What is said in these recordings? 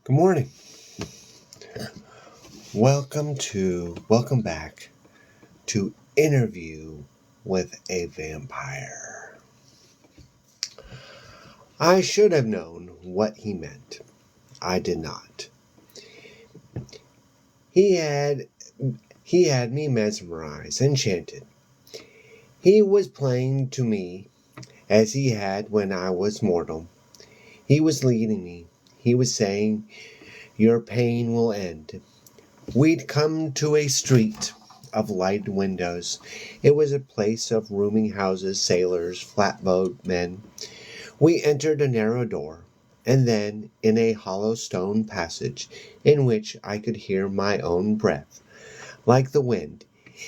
Good morning. Welcome back to Interview with a Vampire. I should have known what he meant. I did not. He had me mesmerized, enchanted. He was playing to me as he had when I was mortal. He was leading me. He was saying, "Your pain will end." We'd come to a street of lighted windows. It was a place of rooming houses, sailors, flatboatmen. We entered a narrow door, and then in a hollow stone passage in which I could hear my own breath, like the wind,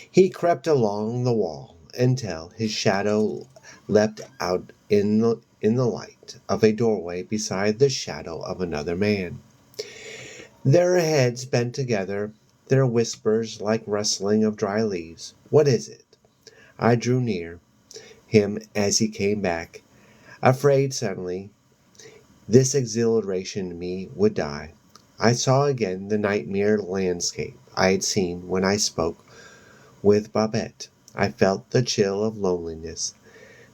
he crept along the wall until his shadow leapt out in the light of a doorway beside the shadow of another man. Their heads bent together, their whispers like rustling of dry leaves. "What is it?" I drew near him as he came back, afraid suddenly this exhilaration in me would die. I saw again the nightmare landscape I had seen when I spoke with Babette. I felt the chill of loneliness,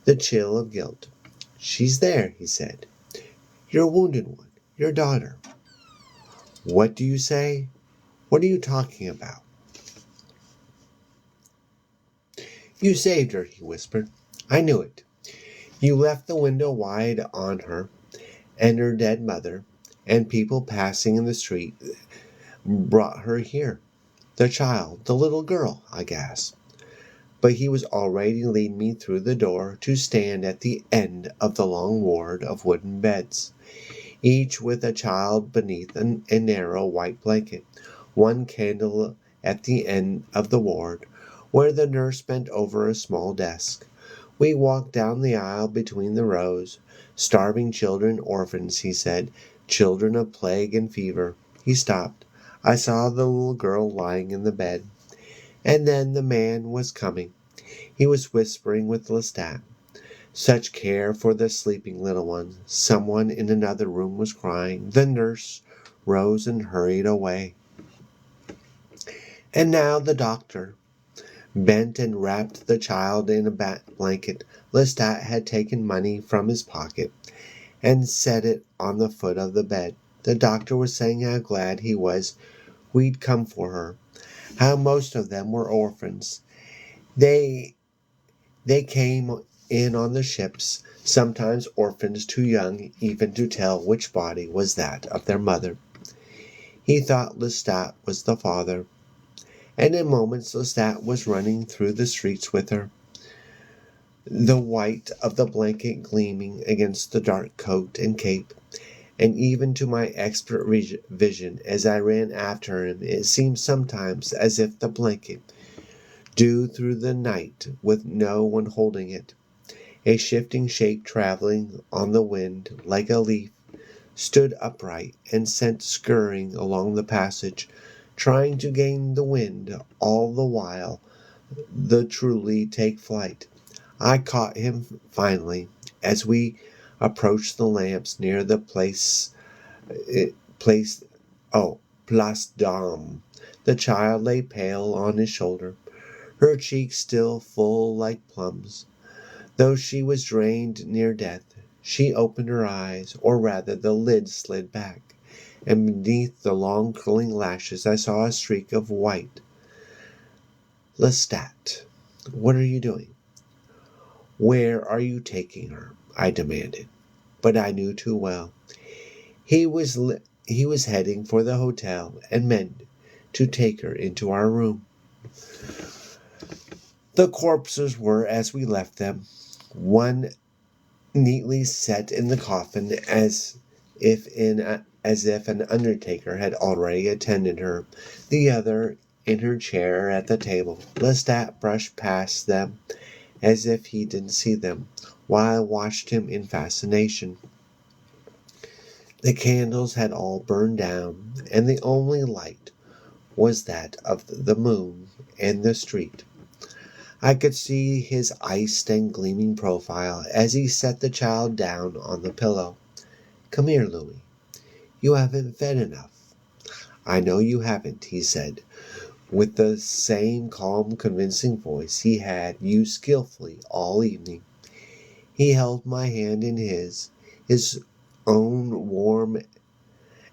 the chill of guilt. "She's there," he said. "Your wounded one, your daughter." "What do you say? What are you talking about?" "You saved her," he whispered. "I knew it. You left the window wide on her and her dead mother, and people passing in the street brought her here." "The child, the little girl," I gasped. But he was already leading me through the door to stand at the end of the long ward of wooden beds, each with a child beneath a narrow white blanket, one candle at the end of the ward, where the nurse bent over a small desk. We walked down the aisle between the rows. "Starving children, orphans," he said, "children of plague and fever." He stopped. I saw the little girl lying in the bed. And then the man was coming. He was whispering with Lestat. Such care for the sleeping little one. Someone in another room was crying. The nurse rose and hurried away. And now the doctor bent and wrapped the child in a blanket. Lestat had taken money from his pocket and set it on the foot of the bed. The doctor was saying how glad he was we'd come for her, how most of them were orphans. They came in on the ships, sometimes orphans too young even to tell which body was that of their mother. He thought Lestat was the father, and in moments Lestat was running through the streets with her, the white of the blanket gleaming against the dark coat and cape. And even to my expert vision, as I ran after him, it seemed sometimes as if the blanket, due through the night with no one holding it, a shifting shape traveling on the wind like a leaf, stood upright and sent scurrying along the passage, trying to gain the wind all the while the truly take flight. I caught him finally as we approached the lamps near the place Place d'Armes. The child lay pale on his shoulder, her cheeks still full like plums. Though she was drained near death, she opened her eyes, or rather the lids slid back, and beneath the long curling lashes I saw a streak of white. "Lestat, what are you doing? Where are you taking her?" I demanded. But I knew too well. He was heading for the hotel and meant to take her into our room. The corpses were as we left them, one neatly set in the coffin as if an undertaker had already attended her, the other in her chair at the table. Lestat brushed past them as if he didn't see them, while I watched him in fascination. The candles had all burned down, and the only light was that of the moon and the street. I could see his iced and gleaming profile as he set the child down on the pillow. "Come here, Louis. You haven't fed enough." "I know you haven't," he said, with the same calm, convincing voice he had used skillfully all evening. He held my hand in his own warm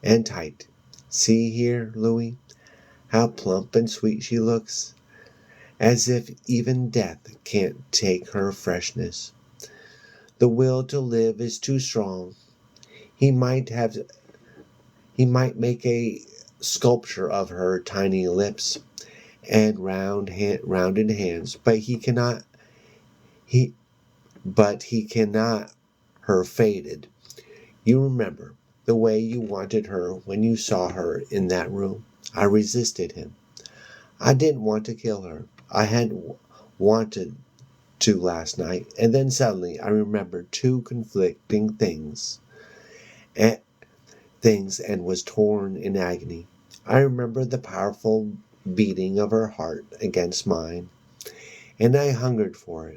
and tight. "See here, Louis, how plump and sweet she looks, as if even death can't take her freshness. The will to live is too strong. He might have he might make a sculpture of her tiny lips and rounded hands, but he he cannot her faded. You remember the way you wanted her when you saw her in that room. I resisted him. I didn't want to kill her. I had wanted to last night, and then suddenly I remembered two conflicting and, and was torn in agony. I remembered the powerful beating of her heart against mine, and I hungered for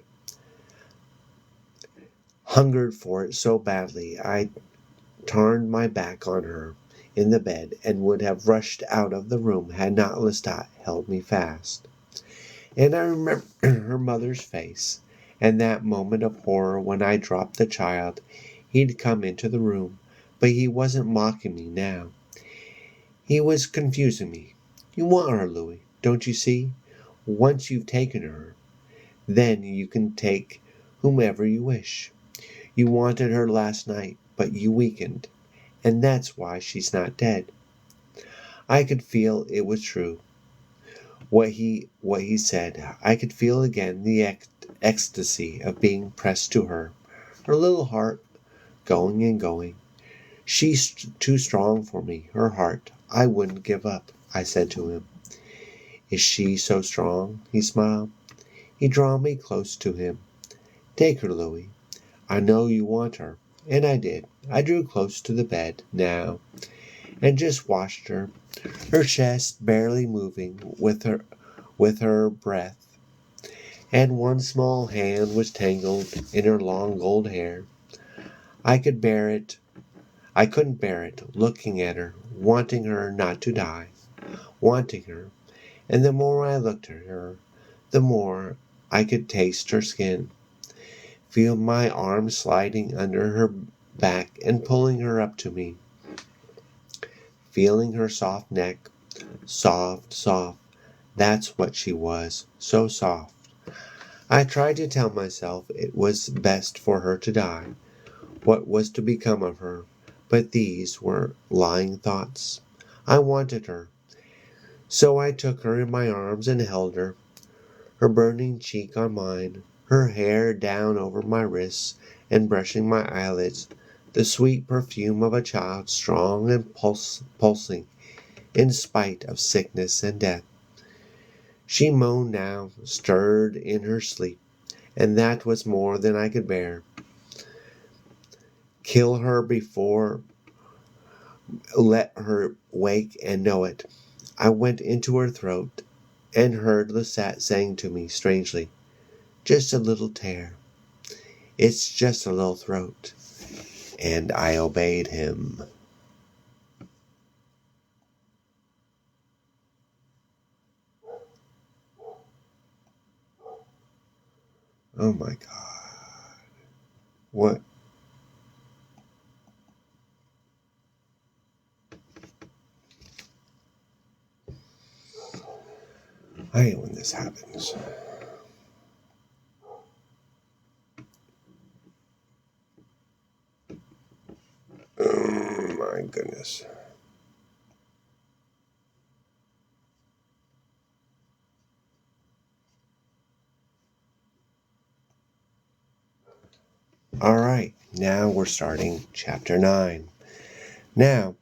it so badly I turned my back on her in the bed and would have rushed out of the room had not Lestat held me fast. And I remember her mother's face, and that moment of horror when I dropped the child. He'd come into the room, but he wasn't mocking me now. He was confusing me. "You want her, Louis, don't you see? Once you've taken her, then you can take whomever you wish. You wanted her last night, but you weakened, and that's why she's not dead." I could feel it was true. What he said, I could feel again the ecstasy of being pressed to her, her little heart going and going. "She's too strong for me, her heart. I wouldn't give up," I said to him. "Is she so strong?" He smiled. He drew me close to him. "Take her, Louis. I know you want her." And I did. I drew close to the bed now and just watched her, her chest barely moving with her breath, and one small hand was tangled in her long gold hair. I couldn't bear it, looking at her, wanting her not to die, wanting her, and the more I looked at her, the more I could taste her skin, feel my arm sliding under her back and pulling her up to me, feeling her soft neck, soft, that's what she was, so soft. I tried to tell myself it was best for her to die. What was to become of her? But these were lying thoughts. I wanted her. So I took her in my arms and held her, her burning cheek on mine, her hair down over my wrists and brushing my eyelids, the sweet perfume of a child strong and pulsing in spite of sickness and death. She moaned now, stirred in her sleep, and that was more than I could bear. Kill her before let her wake and know it. I went into her throat and heard Lestat saying to me strangely, "Just a little tear. It's just a little throat." And I obeyed him. Oh my God. What? I hate when this happens. Oh my goodness. All right, now we're starting chapter 9. Now,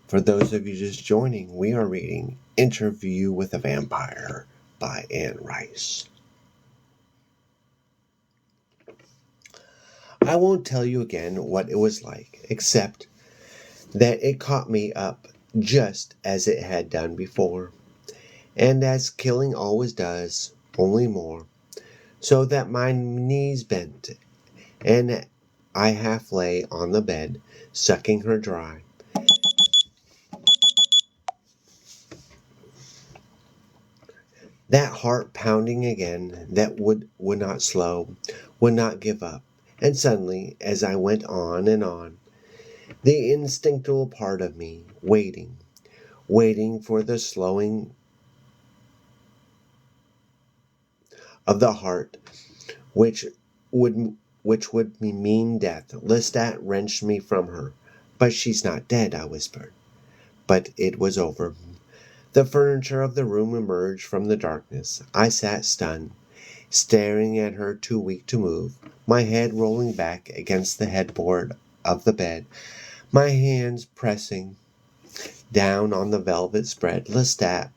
for those of you just joining, we are reading Interview with a Vampire by Anne Rice. I won't tell you again what it was like, except that it caught me up just as it had done before, and as killing always does, only more, so that my knees bent, and I half lay on the bed, sucking her dry. That heart pounding again, that would not slow, would not give up. And suddenly, as I went on and on, the instinctual part of me, waiting for the slowing of the heart, which would mean death. Lestat wrenched me from her. But she's not dead, I whispered. But it was over. The furniture of the room emerged from the darkness. I sat stunned, staring at her, too weak to move, my head rolling back against the headboard of the bed, my hands pressing down on the velvet spread. Lestat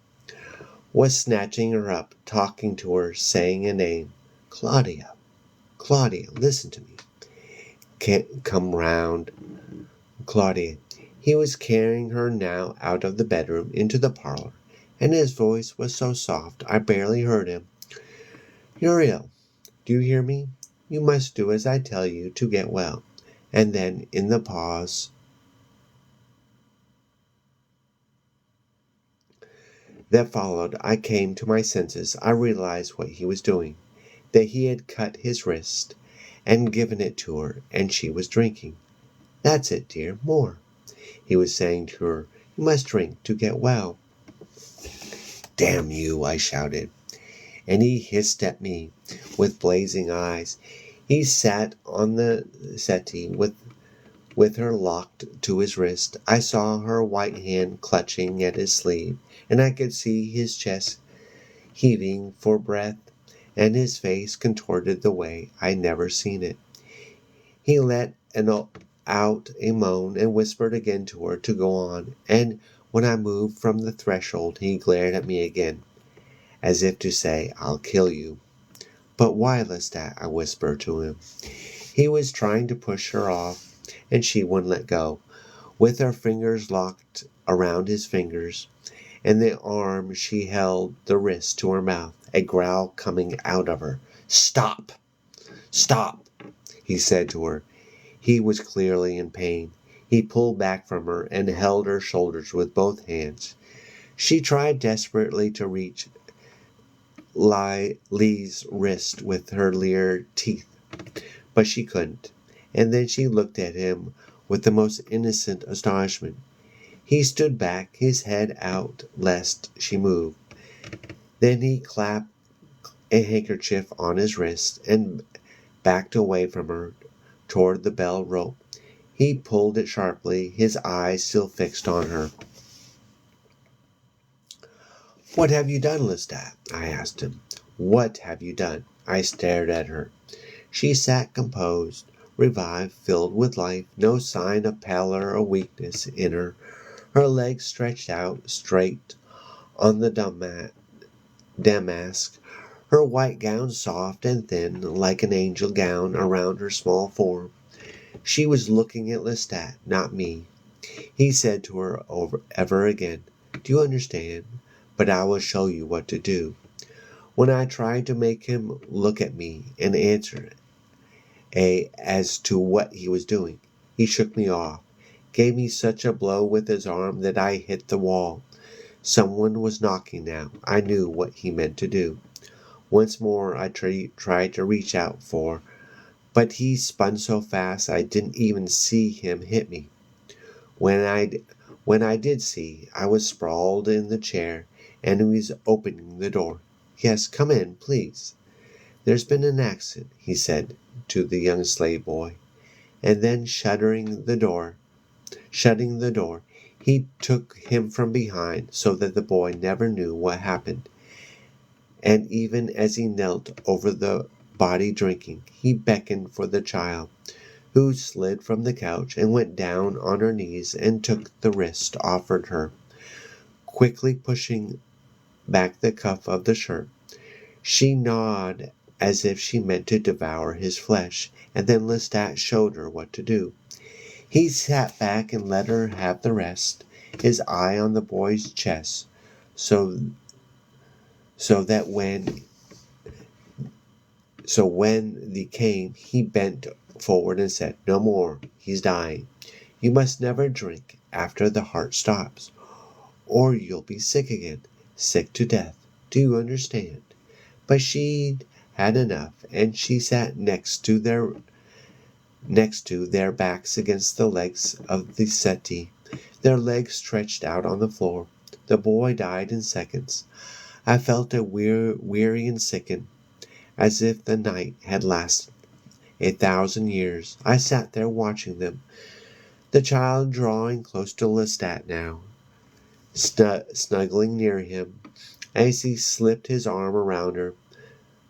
was snatching her up, talking to her, saying a name. Claudia, Claudia, listen to me. Can't come round. Claudia. He was carrying her now out of the bedroom into the parlor, and his voice was so soft I barely heard him. You're ill. Do you hear me? You must do as I tell you to get well. And then, in the pause that followed, I came to my senses. I realized what he was doing, that he had cut his wrist and given it to her, and she was drinking. That's it, dear, more. He was saying to her, you must drink to get well. Damn you, I shouted, and he hissed at me with blazing eyes. He sat on the settee with her locked to his wrist. I saw her white hand clutching at his sleeve, and I could see his chest heaving for breath, and his face contorted the way I'd never seen it. He let out a moan and whispered again to her to go on, and when I moved from the threshold he glared at me again, as if to say, I'll kill you. But why, Lestat? I whispered to him. He was trying to push her off, and she wouldn't let go. With her fingers locked around his fingers, and the arm she held the wrist to her mouth, a growl coming out of her. Stop! Stop! He said to her. He was clearly in pain. He pulled back from her and held her shoulders with both hands. She tried desperately to reach Lee's wrist with her leer teeth, but she couldn't. And then she looked at him with the most innocent astonishment. He stood back, his head out lest she move. Then he clapped a handkerchief on his wrist and backed away from her toward the bell rope. He pulled it sharply, his eyes still fixed on her. What have you done, Lestat? I asked him. What have you done? I stared at her. She sat composed, revived, filled with life, no sign of pallor or weakness in her, her legs stretched out straight on the damask, her white gown soft and thin, like an angel gown around her small form. She was looking at Lestat, not me. He said to her ever again, Do you understand? But I will show you what to do. When I tried to make him look at me and answer as to what he was doing, he shook me off, gave me such a blow with his arm that I hit the wall. Someone was knocking now. I knew what he meant to do. Once more I tried to reach out but he spun so fast I didn't even see him hit me. When I did see, I was sprawled in the chair, and he was opening the door. Yes, come in, please. There's been an accident, he said to the young slave boy, and then shutting the door, he took him from behind so that the boy never knew what happened. And even as he knelt over the body drinking, he beckoned for the child, who slid from the couch and went down on her knees and took the wrist offered her, quickly pushing back the cuff of the shirt. She gnawed as if she meant to devour his flesh, and then Lestat showed her what to do. He sat back and let her have the rest, his eye on the boy's chest, so when the came, he bent looked forward and said, "No more. He's dying. You must never drink after the heart stops, or you'll be sick again, sick to death. Do you understand?" But she'd had enough, and she sat next to their backs against the legs of the settee, their legs stretched out on the floor. The boy died in seconds. I felt weary and sickened, as if the night had lasted 1,000 years. I sat there watching them, the child drawing close to Lestat now, snuggling near him as he slipped his arm around her,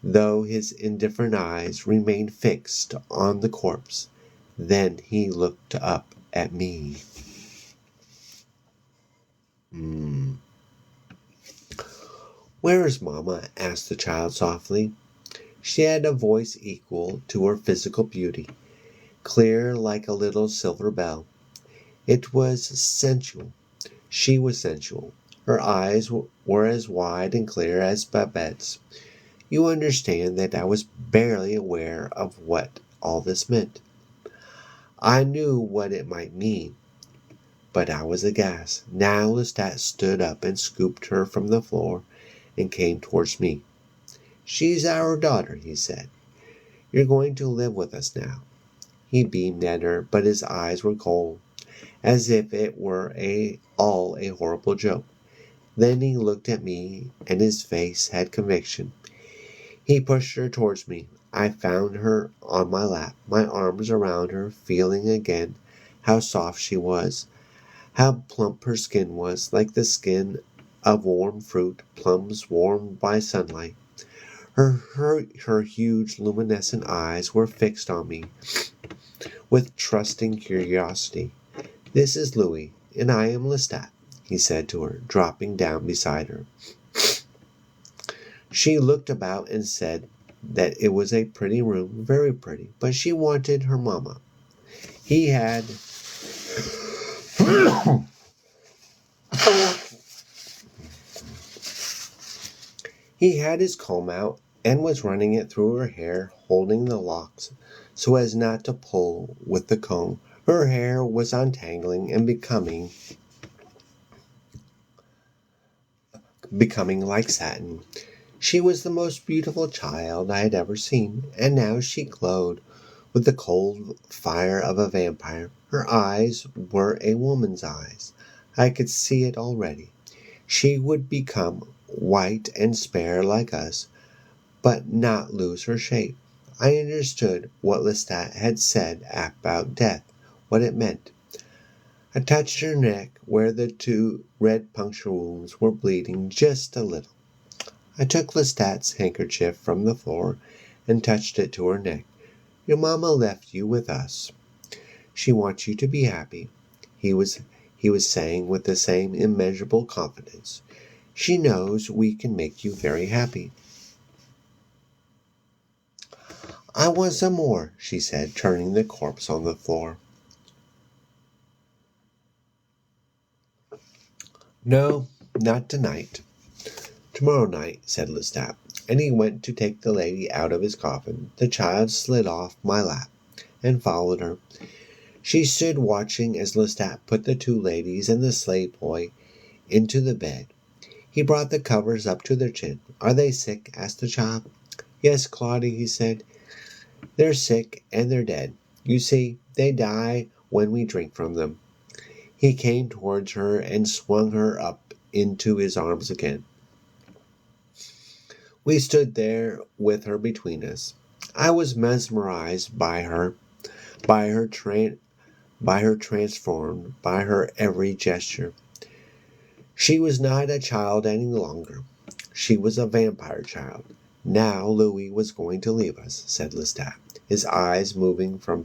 though his indifferent eyes remained fixed on the corpse. Then he looked up at me. "Where is Mamma?" asked the child softly. She had a voice equal to her physical beauty, clear like a little silver bell. It was sensual. She was sensual. Her eyes were as wide and clear as Babette's. You understand that I was barely aware of what all this meant. I knew what it might mean, but I was aghast. Now Lestat stood up and scooped her from the floor and came towards me. "She's our daughter," he said. "You're going to live with us now." He beamed at her, but his eyes were cold, as if it were all a horrible joke. Then he looked at me, and his face had conviction. He pushed her towards me. I found her on my lap, my arms around her, feeling again how soft she was, how plump her skin was, like the skin of warm fruit, plums warmed by sunlight. Her huge luminescent eyes were fixed on me with trusting curiosity. "This is Louis, and I am Lestat," he said to her, dropping down beside her. She looked about and said that it was a pretty room, very pretty, but she wanted her mamma. He had He had his comb out and was running it through her hair, holding the locks so as not to pull with the comb. Her hair was untangling and becoming like satin. She was the most beautiful child I had ever seen, and now she glowed with the cold fire of a vampire. Her eyes were a woman's eyes. I could see it already. She would become white and spare like us, but not lose her shape. I understood what Lestat had said about death, what it meant. I touched her neck where the 2 red puncture wounds were bleeding just a little. I took Lestat's handkerchief from the floor and touched it to her neck. "Your mamma left you with us. She wants you to be happy," he was saying with the same immeasurable confidence. "She knows we can make you very happy." "I want some more," she said, turning the corpse on the floor. "No, not tonight. Tomorrow night," said Lestat, and he went to take the lady out of his coffin. The child slid off my lap and followed her. She stood watching as Lestat put the 2 ladies and the slave boy into the bed. He brought the covers up to their chin. "Are they sick?" asked the child. "Yes, Claudia," he said. "They're sick and they're dead. You see, they die when we drink from them." He came towards her and swung her up into his arms again. We stood there with her between us. I was mesmerized by her transformed, by her every gesture. She was not a child any longer. She was a vampire child. "Now Louis was going to leave us," said Lestat, his eyes moving from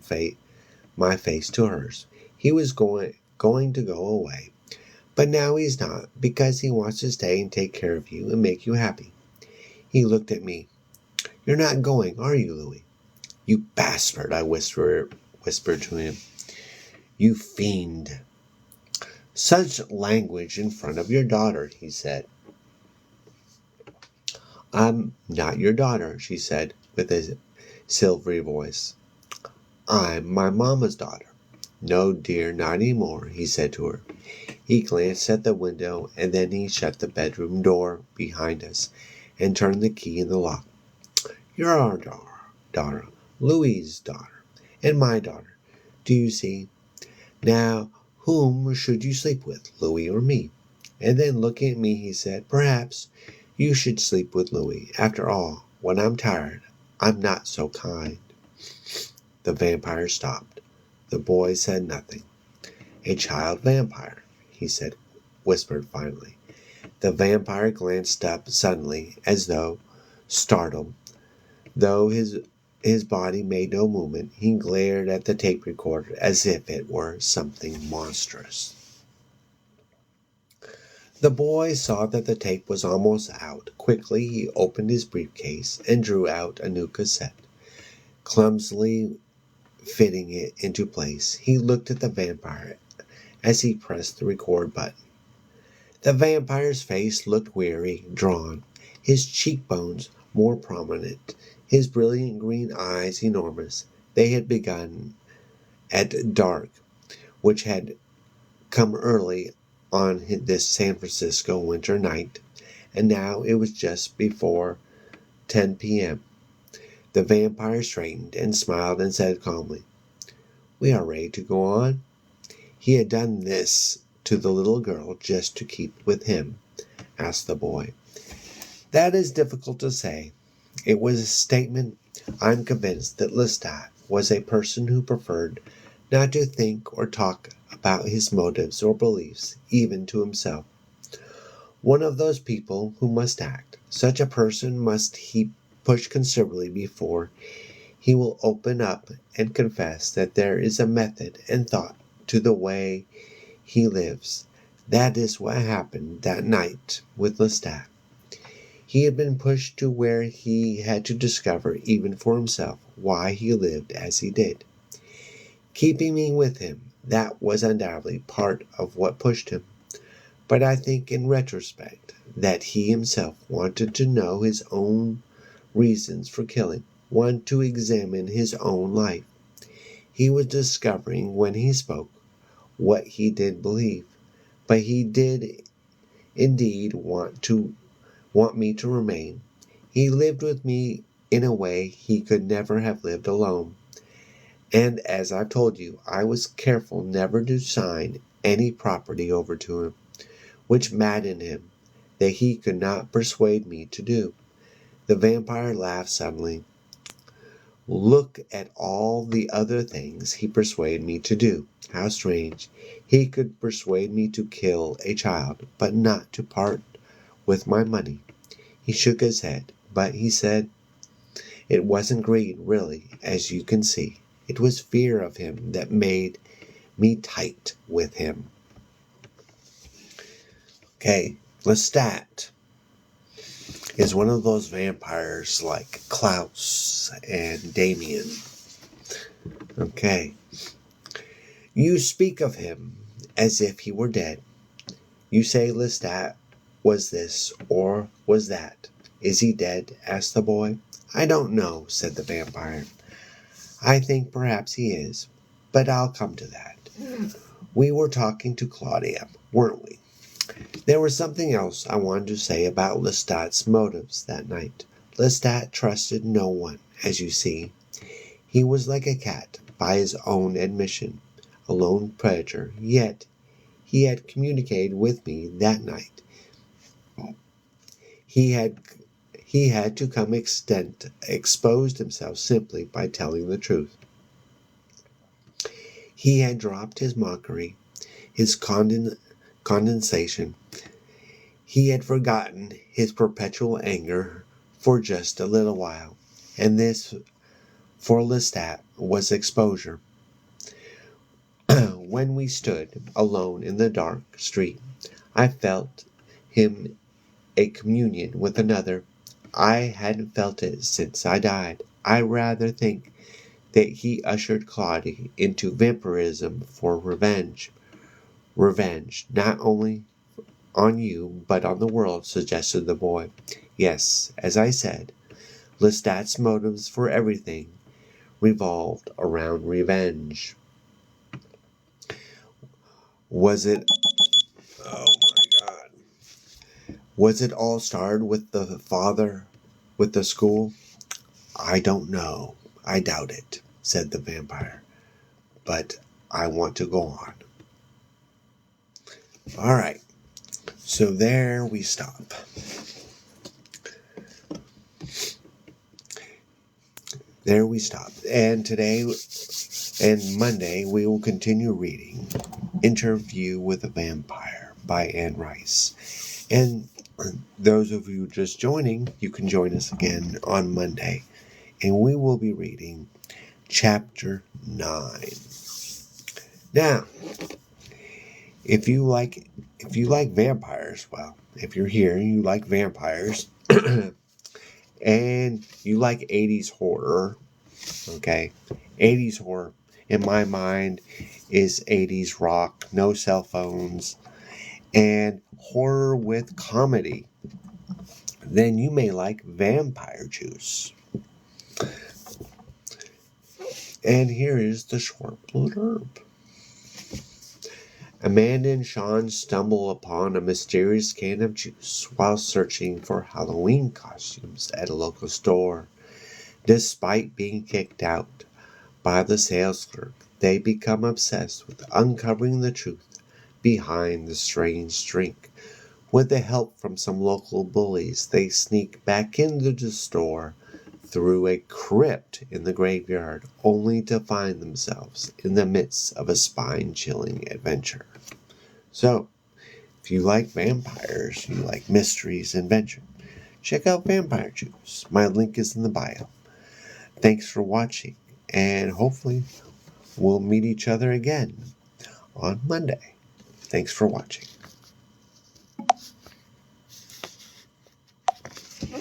my face to hers. "He was going to go away. But now he's not, because he wants to stay and take care of you and make you happy." He looked at me. "You're not going, are you, Louis?" "You bastard," I whispered to him. "You fiend." "Such language in front of your daughter," he said. "I'm not your daughter," she said with a silvery voice. I'm my mamma's daughter. No, dear, not any more, he said to her. He glanced at the window, and then he shut the bedroom door behind us and turned the key in the lock. You're our daughter, Louis's daughter, and my daughter. Do you see? Now, whom should you sleep with, Louis or me? And then looking at me, he said, perhaps you should sleep with Louis. After all, when I'm tired, I'm not so kind. The vampire stopped. The boy said nothing. A child vampire, he whispered finally. The vampire glanced up suddenly, as though startled. Though his body made no movement, he glared at the tape recorder as if it were something monstrous. The boy saw that the tape was almost out. Quickly, he opened his briefcase and drew out a new cassette. Clumsily fitting it into place, he looked at the vampire as he pressed the record button. The vampire's face looked weary, drawn, his cheekbones more prominent, his brilliant green eyes enormous. They had begun at dark, which had come early on this San Francisco winter night, and now it was just before 10 p.m. The vampire straightened and smiled and said calmly, We are ready to go on. He had done this to the little girl just to keep with him, asked the boy. That is difficult to say. It was a statement. I'm convinced that Lestat was a person who preferred not to think or talk about his motives or beliefs, even to himself. One of those people who must act. Such a person must he push considerably before he will open up and confess that there is a method and thought to the way he lives. That is what happened that night with Lestat. He had been pushed to where he had to discover, even for himself, why he lived as he did. Keeping me with him, that was undoubtedly part of what pushed him. But I think in retrospect that he himself wanted to know his own reasons for killing, wanted to examine his own life. He was discovering when he spoke what he did believe, but he did indeed want me to remain. He lived with me in a way he could never have lived alone. And as I've told you, I was careful never to sign any property over to him, which maddened him that he could not persuade me to do. The vampire laughed suddenly. Look at all the other things he persuaded me to do. How strange. He could persuade me to kill a child, but not to part with my money. He shook his head, but he said, It wasn't greed, really, as you can see. It was fear of him that made me tight with him. Okay, Lestat is one of those vampires like Klaus and Damien. Okay. You speak of him as if he were dead. You say Lestat was this or was that. Is he dead? Asked the boy. I don't know, said the vampire. I think perhaps he is, but I'll come to that. We were talking to Claudia, weren't we? There was something else I wanted to say about Lestat's motives that night. Lestat trusted no one, as you see. He was like a cat, by his own admission, a lone predator, yet he had communicated with me that night. He had to some extent exposed himself simply by telling the truth. He had dropped his mockery, his condensation. He had forgotten his perpetual anger for just a little while, and this, for Lestat, was exposure. When we stood alone in the dark street, I felt him a communion with another. I hadn't felt it since I died. I rather think that he ushered Claudia into vampirism for revenge. Revenge, not only on you, but on the world, suggested the boy. Yes, as I said, Lestat's motives for everything revolved around revenge. Was it, oh my God, was it all started with the father, with the school? I don't know. I doubt it, said the vampire. But I want to go on. All right. So there we stop. There we stop. And today and Monday we will continue reading Interview with a Vampire by Anne Rice. And those of you just joining, you can join us again on Monday. And we will be reading Chapter 9. Now, if you like vampires, well, if you're here and you like vampires and you like 80s horror, okay? 80s horror in my mind is 80s rock, no cell phones, and horror with comedy. Then you may like Vampire Juice. And here is the short blurb. Amanda and Sean stumble upon a mysterious can of juice while searching for Halloween costumes at a local store. Despite being kicked out by the sales clerk, they become obsessed with uncovering the truth behind the strange drink. With the help from some local bullies, they sneak back into the store through a crypt in the graveyard, only to find themselves in the midst of a spine-chilling adventure. So, if you like vampires, you like mysteries and adventure, check out Vampire Juice. My link is in the bio. Thanks for watching, and hopefully we'll meet each other again on Monday. Thanks for watching.